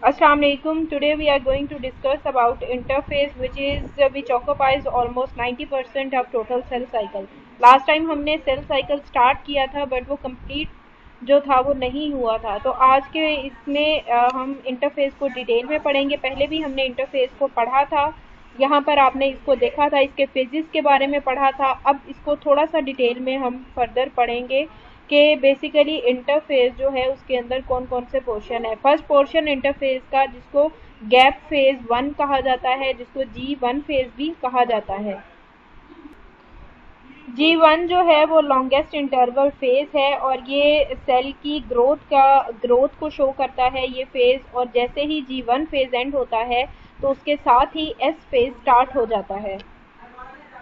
Assalamu alaikum. Today we are going to discuss about interphase which occupies almost 90% of total cell cycle. Last time हमने cell cycle start किया था but वो complete जो था वो नहीं हुआ था। तो आज के इसमें हम इंटरफेस को डिटेल में पढ़ेंगे। पहले भी हमने इंटरफेस को पढ़ा था, यहाँ पर आपने इसको देखा था, इसके फिजिक्स के बारे में पढ़ा था। अब इसको थोड़ा सा डिटेल में हम फर्दर पढ़ेंगे कि बेसिकली इंटरफेस जो है उसके अंदर कौन कौन से पोर्शन है। फर्स्ट पोर्शन इंटरफेस का जिसको गैप फेज 1 कहा जाता है, जिसको G1 फेज भी कहा जाता है। G1 जो है वो लॉन्गेस्ट इंटरवल फेज है और ये सेल की ग्रोथ को शो करता है ये फेज। और जैसे ही G1 फेज एंड होता है तो उसके साथ ही S फेज स्टार्ट हो जाता है।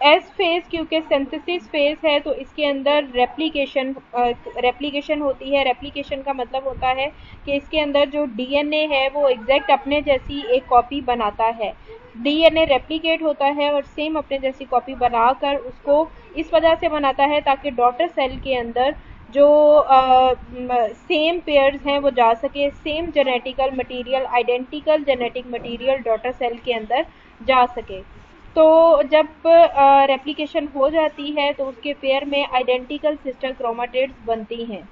एस फेज क्योंकि सिंथेसिस फेज है तो इसके अंदर रेप्लिकेशन होती है। रेप्लिकेशन का मतलब होता है कि इसके अंदर जो डीएनए है वो एग्जैक्ट अपने जैसी एक कॉपी बनाता है। डीएनए रेप्लिकेट होता है और सेम अपने जैसी कॉपी बनाकर उसको इस वजह से बनाता है ताकि डॉटर सेल के अंदर जो सेम पेयर्स हैं वो जा सके, same genetical material, identical genetic material daughter cell के अंदर जा सके। तो जब रेप्लिकेशन हो जाती है तो उसके पेयर में आइडेंटिकल सिस्टर क्रोमाटिड्स बनती हैं।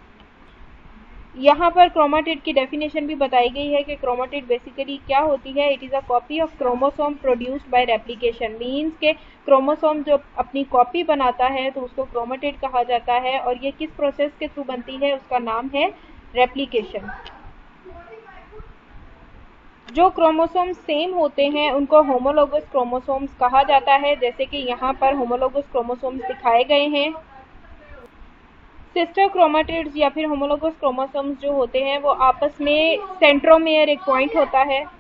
यहाँ पर क्रोमाटिड की डेफिनेशन भी बताई गई है कि क्रोमाटिड बेसिकली क्या होती है। It is a copy of chromosome produced by replication. Means के क्रोमोसोम जो अपनी कॉपी बनाता है तो उसको क्रोमाटिड कहा जाता है और ये किस प्रोसेस के थ्रू बनती है, उसका नाम है रेप्लिकेशन। जो क्रोमोसोम सेम होते हैं उनको होमोलोगस क्रोमोसोम्स कहा जाता है, जैसे कि यहाँ पर होमोलोगस क्रोमोसोम्स दिखाए गए हैं। सिस्टर क्रोमाटिड्स या फिर होमोलोगस क्रोमोसोम्स जो होते हैं वो आपस में सेंट्रोमेयर एक पॉइंट होता है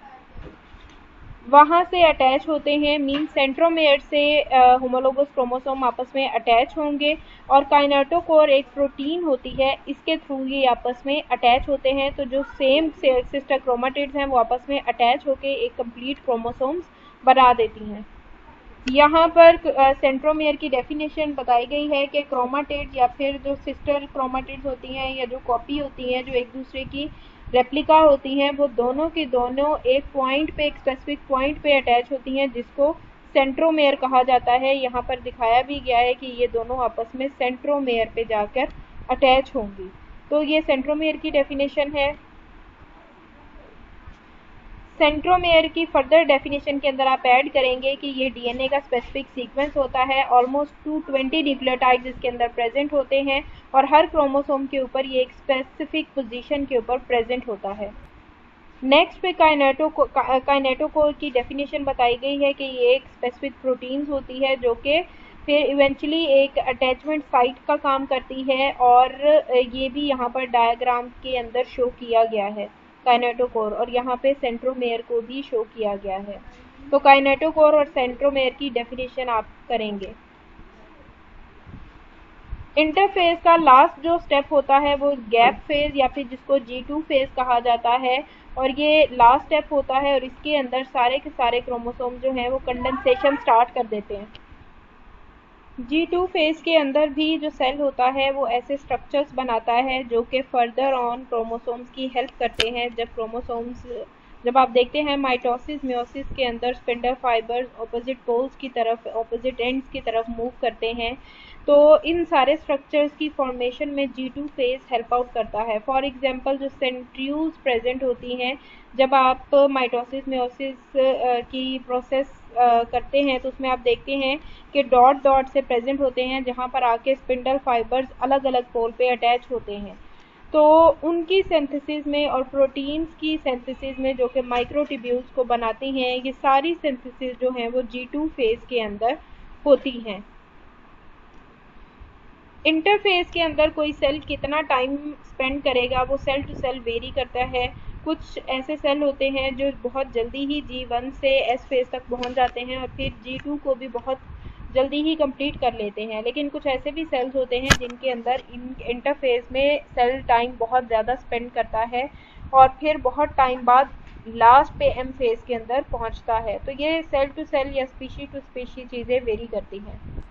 वहाँ से अटैच होते हैं। मीन सेंट्रोमेयर से होमोलोगस क्रोमोसोम आपस में अटैच होंगे और काइनेटोकोर एक प्रोटीन होती है, इसके थ्रू ये आपस में अटैच होते हैं। तो जो सेम सिस्टर क्रोमाटिड्स हैं वो आपस में अटैच होके एक कंप्लीट क्रोमोसोम्स बना देती हैं। यहाँ पर सेंट्रोमेयर की डेफिनेशन बताई गई है कि क्रोमाटिड या फिर जो सिस्टर क्रोमाटिड्स होती हैं या जो कॉपी होती हैं जो एक दूसरे की रेप्लिका होती हैं वो दोनों की दोनों एक पॉइंट पे, एक स्पेसिफिक पॉइंट पे अटैच होती हैं जिसको सेंट्रोमेयर कहा जाता है। यहाँ पर दिखाया भी गया है कि ये दोनों आपस में सेंट्रोमेयर पे जाकर अटैच होंगी। तो ये सेंट्रोमेयर की डेफिनेशन है। सेंट्रोमेयर की फर्दर डेफिनेशन के अंदर आप ऐड करेंगे कि ये डीएनए का स्पेसिफिक सीक्वेंस होता है। ऑलमोस्ट 220 न्यूक्लियोटाइड्स इसके अंदर प्रेजेंट होते हैं और हर क्रोमोसोम के ऊपर ये एक स्पेसिफिक पोजीशन के ऊपर प्रेजेंट होता है। नेक्स्ट पे काइनेटोकोर की डेफिनेशन बताई गई है कि ये एक स्पेसिफिक प्रोटीन्स होती है जो कि फिर इवेंचुअली एक अटैचमेंट साइट का काम करती है और ये भी यहाँ पर डायग्राम के अंदर शो किया गया है काइनेटोकोर, और यहाँ पे सेंट्रोमेयर को भी शो किया गया है। तो काइनेटोकोर और सेंट्रोमेयर की डेफिनेशन आप करेंगे। इंटरफेज का लास्ट जो स्टेप होता है वो गैप फेज या फिर जिसको G2 फेज कहा जाता है और ये लास्ट स्टेप होता है और इसके अंदर सारे के सारे क्रोमोसोम जो हैं वो कंडेंसेशन स्टार्ट कर देते हैं। G2 फेज के अंदर भी जो सेल होता है वो ऐसे स्ट्रक्चर्स बनाता है जो कि फर्दर ऑन क्रोमोसोम्स की हेल्प करते हैं। जब आप देखते हैं माइटोसिस मियोसिस के अंदर स्पिंडल फाइबर्स ऑपोजिट पोल्स की तरफ, ऑपोजिट एंड्स की तरफ मूव करते हैं, तो इन सारे स्ट्रक्चर्स की फॉर्मेशन में G2 फेज हेल्प आउट करता है। फॉर एग्जांपल जो सेंट्रीयूल्स प्रेजेंट होती हैं जब आप माइटोसिस मियोसिस की प्रोसेस करते हैं तो उसमें आप देखते हैं कि डॉट डॉट से प्रेजेंट होते हैं जहाँ पर आके स्पिंडल फाइबर्स अलग अलग पोल पे अटैच होते हैं। तो उनकी सिंथेसिस में और प्रोटीन्स की सिंथेसिस में जो कि माइक्रोट्यूब्यूल्स को बनाती हैं, ये सारी सिंथेसिस जो हैं वो G2 फेज के अंदर होती हैं। इंटरफेस के अंदर कोई सेल कितना टाइम स्पेंड करेगा वो सेल टू सेल वेरी करता है। कुछ ऐसे सेल होते हैं जो बहुत जल्दी ही G1 से S फेज तक पहुंच जाते हैं और फिर G2 को भी बहुत जल्दी ही कंप्लीट कर लेते हैं, लेकिन कुछ ऐसे भी सेल्स होते हैं जिनके अंदर इंटरफेस में सेल टाइम बहुत ज़्यादा स्पेंड करता है और फिर बहुत टाइम बाद लास्ट पे M फेज के अंदर पहुंचता है। तो ये सेल टू सेल या स्पीशी टू स्पीशी चीज़ें वेरी करती हैं।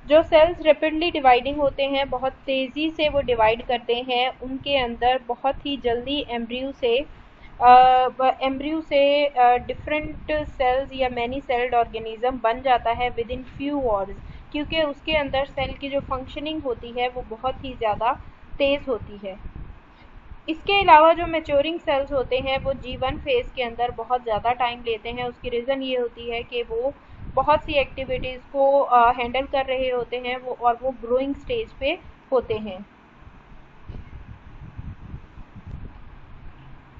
जो सेल्स रेपिडली डिवाइडिंग होते हैं, बहुत तेज़ी से वो डिवाइड करते हैं, उनके अंदर बहुत ही जल्दी एम्ब्रियो से एम्ब्रियो से डिफरेंट सेल्स या मैनी सेल्ड ऑर्गेनिज्म बन जाता है विद इन फ्यू आवर्स, क्योंकि उसके अंदर सेल की जो फंक्शनिंग होती है वो बहुत ही ज़्यादा तेज़ होती है। इसके अलावा जो मैच्योरिंग सेल्स होते हैं वो G1 फेज़ के अंदर बहुत ज़्यादा टाइम लेते हैं। उसकी रीज़न ये होती है कि वो बहुत सी एक्टिविटीज़ को हैंडल कर रहे होते हैं और वो ग्रोइंग स्टेज पे होते हैं।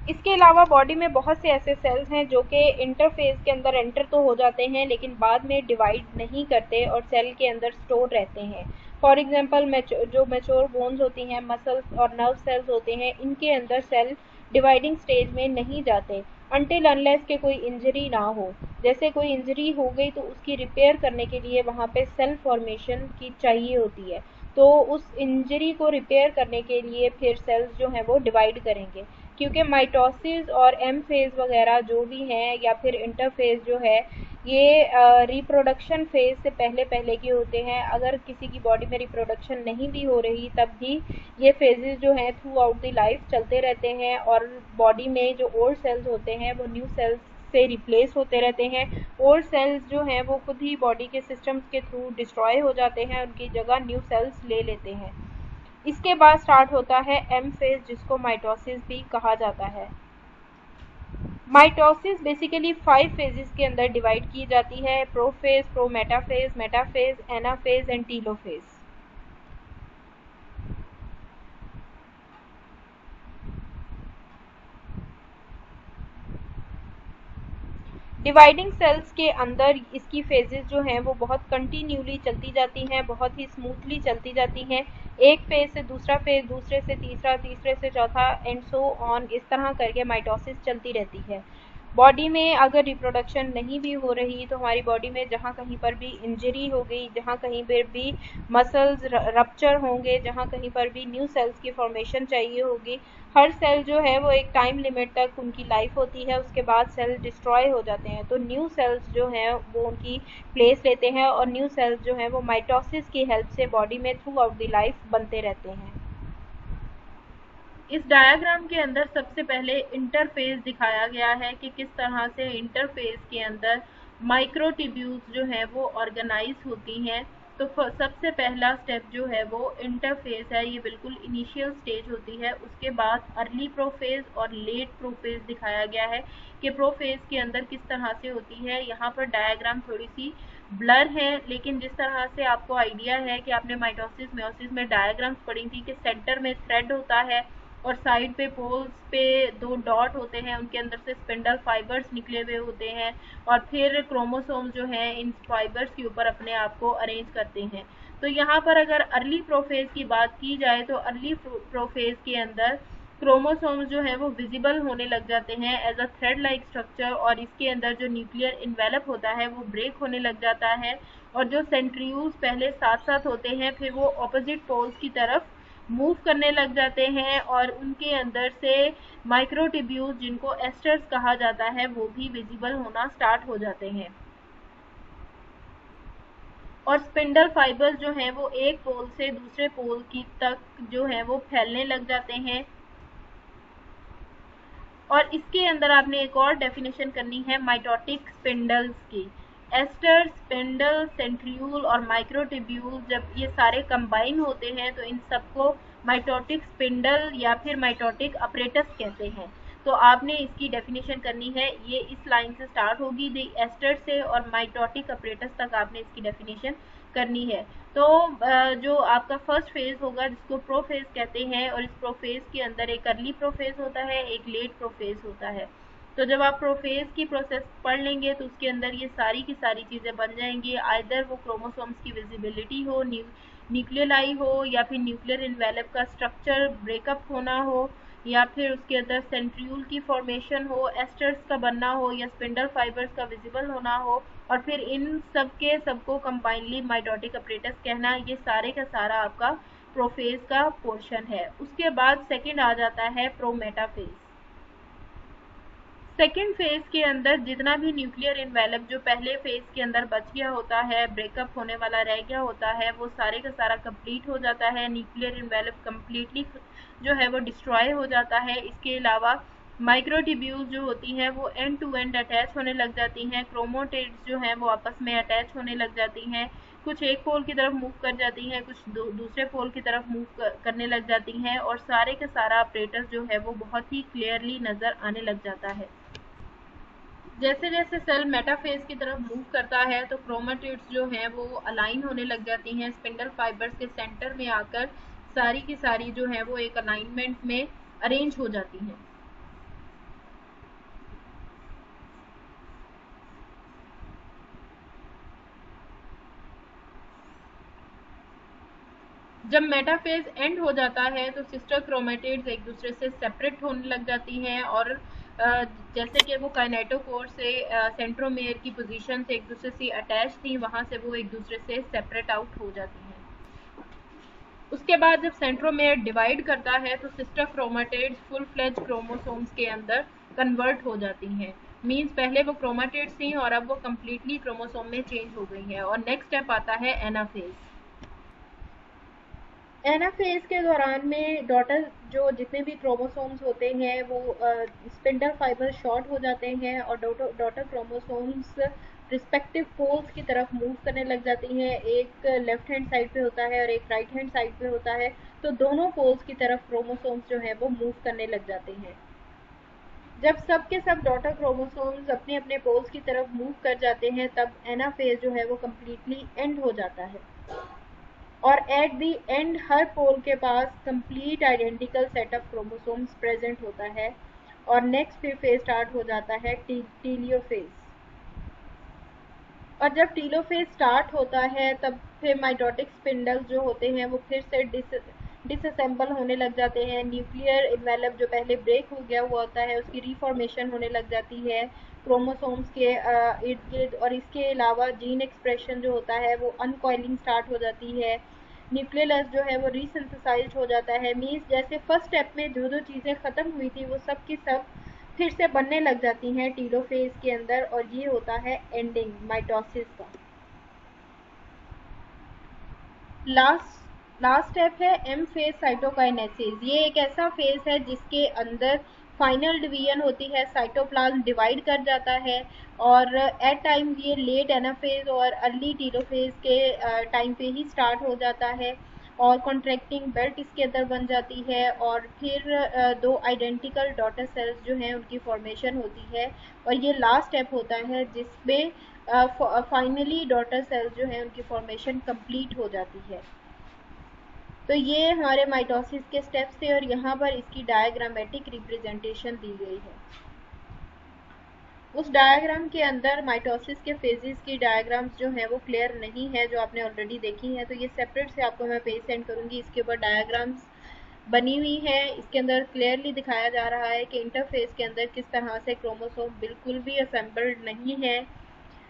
इसके अलावा बॉडी में बहुत से ऐसे सेल्स हैं जो कि इंटरफेज के अंदर एंटर तो हो जाते हैं लेकिन बाद में डिवाइड नहीं करते और सेल के अंदर स्टोर रहते हैं। फॉर एग्जांपल जो मैच्योर बोन्स होती हैं, मसल्स और नर्व सेल्स होते हैं, इनके अंदर सेल डिवाइडिंग स्टेज में नहीं जाते अनटिल अनलेस के कोई इंजरी ना हो। जैसे कोई इंजरी हो गई तो उसकी रिपेयर करने के लिए वहाँ पे सेल फॉर्मेशन की चाहिए होती है, तो उस इंजरी को रिपेयर करने के लिए फिर सेल्स जो हैं वो डिवाइड करेंगे। क्योंकि माइटोसिस और एम फेज़ वगैरह जो भी हैं या फिर इंटरफेज़ जो है ये रिप्रोडक्शन फेज़ से पहले पहले के होते हैं। अगर किसी की बॉडी में रिप्रोडक्शन नहीं भी हो रही तब भी ये फेजेस जो हैं थ्रू आउट द लाइफ चलते रहते हैं और बॉडी में जो ओल्ड सेल्स होते हैं वो न्यू सेल्स से रिप्लेस होते रहते हैं। ओल्ड सेल्स जो हैं वो खुद ही बॉडी के सिस्टम्स के थ्रू डिस्ट्रॉय हो जाते हैं, उनकी जगह न्यू सेल्स ले लेते हैं। इसके बाद स्टार्ट होता है एम फेज, जिसको माइटोसिस भी कहा जाता है। माइटोसिस बेसिकली 5 फेजेस के अंदर डिवाइड की जाती है: prophase, prometaphase, metaphase, anaphase and telophase. Dividing cells के अंदर इसकी फेजेस जो हैं वो बहुत कंटिन्यूली चलती जाती हैं, बहुत ही स्मूथली चलती जाती हैं। एक फेज से दूसरा फेज, दूसरे से तीसरा, तीसरे से चौथा एंड सो ऑन, इस तरह करके माइटोसिस चलती रहती है। बॉडी में अगर रिप्रोडक्शन नहीं भी हो रही तो हमारी बॉडी में जहाँ कहीं पर भी इंजरी हो गई, जहाँ कहीं पर भी मसल्स रप्चर होंगे, जहाँ कहीं पर भी न्यू सेल्स की फॉर्मेशन चाहिए होगी, हर सेल जो है वो एक टाइम लिमिट तक उनकी लाइफ होती है, उसके बाद सेल डिस्ट्रॉय हो जाते हैं। तो न्यू सेल्स जो हैं वो उनकी प्लेस लेते हैं और न्यू सेल्स जो हैं वो माइटोसिस की हेल्प से बॉडी में थ्रू आउट द लाइफ बनते रहते हैं। इस डायग्राम के अंदर सबसे पहले इंटरफेस दिखाया गया है कि किस तरह से इंटरफेस के अंदर माइक्रोट्यूब्यूल्स जो है वो ऑर्गेनाइज होती हैं। तो सबसे पहला स्टेप जो है वो इंटरफेस है, ये बिल्कुल इनिशियल स्टेज होती है। उसके बाद अर्ली प्रोफेज और लेट प्रोफेज दिखाया गया है कि प्रोफेज के अंदर किस तरह से होती है। यहाँ पर डायग्राम थोड़ी सी ब्लर है, लेकिन जिस तरह से आपको आइडिया है कि आपने माइटोसिस मेयोसिस में डायग्राम्स पढ़ी थी कि सेंटर में थ्रेड होता है और साइड पे पोल्स पे 2 डॉट होते हैं, उनके अंदर से स्पिंडल फाइबर्स निकले हुए होते हैं और फिर क्रोमोसोम जो हैं इन फाइबर्स के ऊपर अपने आप को अरेंज करते हैं। तो यहाँ पर अगर अर्ली प्रोफेज की बात की जाए तो अर्ली प्रोफेज के अंदर क्रोमोसोम्स जो है वो विजिबल होने लग जाते हैं as a thread like structure, और इसके अंदर जो न्यूक्लियर इन्वेलप होता है वो ब्रेक होने लग जाता है और जो सेंट्रीयूल्स पहले साथ साथ होते हैं फिर वो ऑपोजिट पोल्स की तरफ मूव करने लग जाते हैं और उनके अंदर से माइक्रोट्यूब्यूल्स जिनको एस्टर्स कहा जाता है वो भी विजिबल होना स्टार्ट हो जाते हैं और स्पिंडल फाइबर्स जो हैं वो एक पोल से दूसरे पोल की तक जो है वो फैलने लग जाते हैं। और इसके अंदर आपने एक और डेफिनेशन करनी है माइटोटिक स्पिंडल्स की। एस्टर, स्पिंडल, सेंट्रियूल और माइक्रोट्यूब्यूल जब ये सारे कंबाइन होते हैं तो इन सबको माइटोटिक स्पिंडल या फिर माइटोटिक अपरेटस कहते हैं। तो आपने इसकी डेफिनेशन करनी है, ये इस लाइन से स्टार्ट होगी, द एस्टर से, और माइटोटिक अपरेटस तक आपने इसकी डेफिनेशन करनी है। तो जो आपका फर्स्ट फेज होगा जिसको प्रोफेज कहते हैं, और इस प्रोफेज के अंदर एक अर्ली प्रोफेज होता है, एक लेट प्रोफेज होता है। तो जब आप प्रोफेज की प्रोसेस पढ़ लेंगे तो उसके अंदर ये सारी की सारी चीज़ें बन जाएंगी, आइदर वो क्रोमोसोम्स की विजिबिलिटी हो, न्यूक्लियलाई हो, या फिर न्यूक्लियर इन्वेलप का स्ट्रक्चर ब्रेकअप होना हो, या फिर उसके अंदर सेंट्रियूल की फॉर्मेशन हो, एस्टर्स का बनना हो, या स्पिंडल फाइबर्स का विजिबल होना हो, और फिर इन सब के सबको कंबाइनली माइटोटिक अपरेटस कहना। ये सारे का सारा आपका प्रोफेज का पोर्शन है। उसके बाद सेकंड आ जाता है प्रोमेटाफेज। सेकेंड फेज के अंदर जितना भी न्यूक्लियर इन्वेलप जो पहले फेज के अंदर बच गया होता है, ब्रेकअप होने वाला रह गया होता है, वो सारे का सारा कंप्लीट हो जाता है। न्यूक्लियर इन्वेलप कम्प्लीटली जो है वो डिस्ट्रॉय हो जाता है। इसके अलावा माइक्रोट्यूब्यूल्स जो होती हैं वो एंड टू एंड अटैच होने लग जाती हैं। क्रोमोटिड्स जो हैं वो आपस में अटैच होने लग जाती हैं। कुछ एक पोल की तरफ मूव कर जाती हैं, कुछ दूसरे पोल की तरफ मूव करने लग जाती हैं, और सारे का सारा ऑपरेटर जो है वो बहुत ही क्लियरली नज़र आने लग जाता है। जैसे जैसे सेल मेटाफेज की तरफ मूव करता है तो क्रोमेटिड्स जो हैं वो अलाइन होने लग जाती हैं स्पिंडल फाइबर्स के सेंटर में आकर, सारी की सारी जो है वो एक अलाइनमेंट में अरेंज हो जाती हैं। जब मेटाफेज एंड हो जाता है तो सिस्टर क्रोमेटिड्स एक दूसरे से सेपरेट होने लग जाती हैं, और जैसे कि वो काइनेटोकोर से सेंट्रोमेयर की पोजीशन से एक दूसरे से अटैच थी, वहां से वो एक दूसरे से सेपरेट आउट हो जाती हैं। उसके बाद जब सेंट्रोमेयर डिवाइड करता है तो sister chromatids full fledge chromosomes के अंदर कन्वर्ट हो जाती हैं। मीन्स पहले वो क्रोमेटिड्स थी और अब वो कम्प्लीटली क्रोमोसोम में चेंज हो गई है। और नेक्स्ट स्टेप आता है एनाफेज। एनाफेज के दौरान में डॉटर जो जितने भी क्रोमोसोम्स होते हैं वो स्पिंडल फाइबर शॉर्ट हो जाते हैं और डॉटर क्रोमोसोम्स रिस्पेक्टिव पोल्स की तरफ मूव करने लग जाती हैं। एक लेफ्ट हैंड साइड पे होता है और एक राइट हैंड साइड पे होता है, तो दोनों पोल्स की तरफ क्रोमोसोम्स जो है वो मूव करने लग जाते हैं। जब सब के सब डॉटर क्रोमोसोम्स अपने अपने पोल्स की तरफ मूव कर जाते हैं तब एनाफेज जो है वो कम्प्लीटली एंड हो जाता है, और एट दी एंड हर पोल के पास complete identical set of chromosomes present होता है। और नेक्स्ट फिर फेज स्टार्ट हो जाता है टीलियोफेज। और जब टीलोफेज स्टार्ट होता है तब फिर माइटोटिक स्पिंडल्स जो होते हैं वो फिर से डिसअसेंबल होने लग जाते हैं। न्यूक्लियर इन्वेलप जो पहले ब्रेक हो गया हुआ होता है उसकी रिफॉर्मेशन होने लग जाती है क्रोमोसोम्स के इर्द गिर्द, और इसके अलावा जीन एक्सप्रेशन जो होता है वो अनकॉइलिंग स्टार्ट हो जाती है। न्यूक्लियस जो है वो रीसिंथेसाइज हो जाता है। मीन्स जैसे फर्स्ट स्टेप में जो जो चीज़ें ख़त्म हुई थी वो सब की सब फिर से बनने लग जाती हैं टीलोफेज के अंदर, और ये होता है एंडिंग माइटोसिस का। लास्ट स्टेप है एम फेज साइटोकाइनेसिस। ये एक ऐसा फेज है जिसके अंदर फाइनल डिवीजन होती है, साइटोप्लाज्म डिवाइड कर जाता है, और एट टाइम ये लेट एनाफेज और अर्ली टीलोफेज के टाइम पे ही स्टार्ट हो जाता है, और कॉन्ट्रैक्टिंग बेल्ट इसके अंदर बन जाती है, और फिर दो आइडेंटिकल डॉटर सेल्स जो हैं उनकी फॉर्मेशन होती है, और ये लास्ट स्टेप होता है जिसमें फाइनली डॉटर सेल्स जो हैं उनकी फॉर्मेशन कंप्लीट हो जाती है। तो ये हमारे माइटोसिस के स्टेप्स थे और यहाँ पर इसकी डायग्रामेटिक रिप्रेजेंटेशन दी गई है। उस डायग्राम के अंदर माइटोसिस के फेजेस की डायग्राम्स जो हैं वो क्लियर नहीं है, जो आपने ऑलरेडी देखी है, तो ये सेपरेट से आपको मैं पेज सेंड करूँगी। इसके ऊपर डायग्राम्स बनी हुई है, इसके अंदर क्लियरली दिखाया जा रहा है कि इंटरफेस के अंदर किस तरह से क्रोमोसोम बिल्कुल भी असेंबल्ड नहीं है,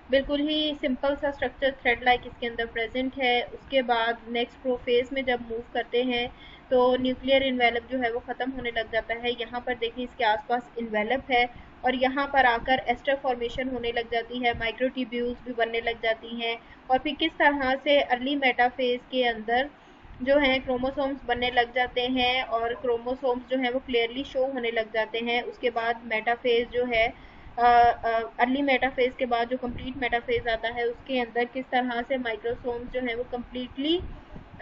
बिल्कुल ही सिंपल सा स्ट्रक्चर थ्रेड लाइक इसके अंदर प्रेजेंट है। उसके बाद नेक्स्ट प्रोफेज में जब मूव करते हैं तो न्यूक्लियर इन्वेलप जो है वो ख़त्म होने लग जाता है। यहाँ पर देखिए इसके आसपास इन्वेलप है, और यहाँ पर आकर एस्टर फॉर्मेशन होने लग जाती है, माइक्रोट्यूब्यूल्स भी बनने लग जाती हैं, और फिर किस तरह से अर्ली मेटाफेज के अंदर जो है क्रोमोसोम्स बनने लग जाते हैं, और क्रोमोसोम्स जो है वो क्लियरली शो होने लग जाते हैं। उसके बाद मेटाफेज जो है अर्ली मेटाफेज के बाद जो कंप्लीट मेटाफेज आता है उसके अंदर किस तरह से माइक्रोसोम्स जो है वो कम्प्लीटली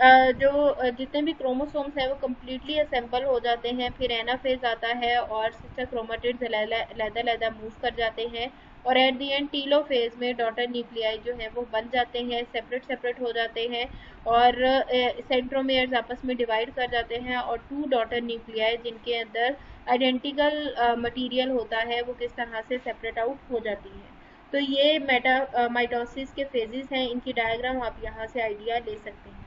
जितने भी क्रोमोसोम्स हैं वो कम्प्लीटली असेंबल हो जाते हैं। फिर एनाफेज आता है और सिस्टर क्रोमेटिड्स अलग-अलग मूव कर जाते हैं, और एट दी एंड टीलोफेज में डॉटर न्यूक्लियाई जो है वो बन जाते हैं, सेपरेट हो जाते हैं, और सेंट्रोमेयर्स आपस में डिवाइड कर जाते हैं, और टू डॉटर न्यूक्लियाई जिनके अंदर आइडेंटिकल मटेरियल होता है वो किस तरह से सेपरेट आउट हो जाती है। तो ये माइटोसिस के फेजेस हैं, इनकी डायग्राम आप यहाँ से आइडिया ले सकते हैं।